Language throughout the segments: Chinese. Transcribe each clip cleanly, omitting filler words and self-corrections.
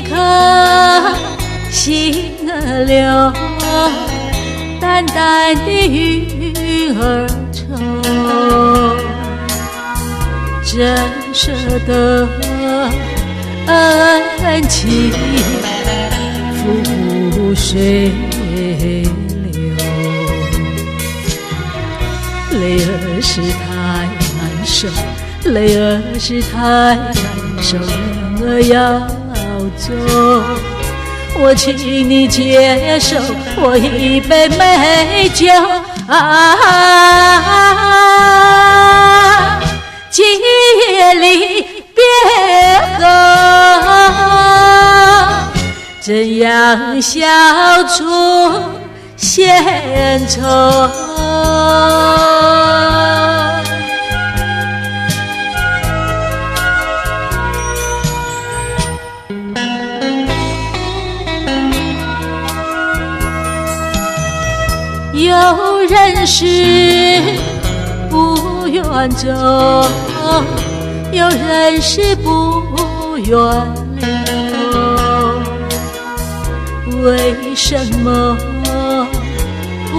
颗心儿流，淡淡的云儿愁，真舍得恩情付水流，泪儿是太难受，泪儿是太难受，人儿要走，我请你接受我一杯美酒今夜离别后，怎样消除闲愁？有人是不愿走，有人是不愿留，为什么不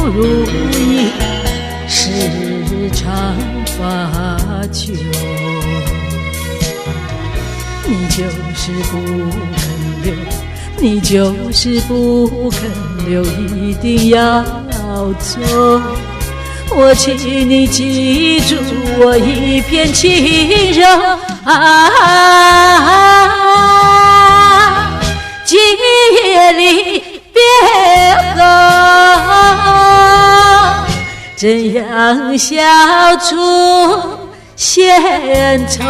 如意时常发愁？你就是不肯留，你就是不肯留，一定要走。我请你记住我一片轻柔今夜离别后，怎样消除闲愁？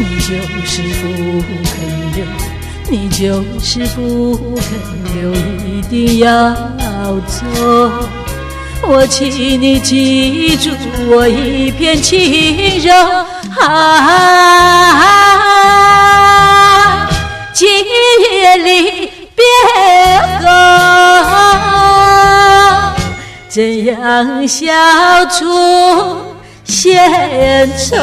你就是不肯留，你就是不肯留，一定要走。我请你记住我一片轻柔今夜离别后，怎样消除闲愁？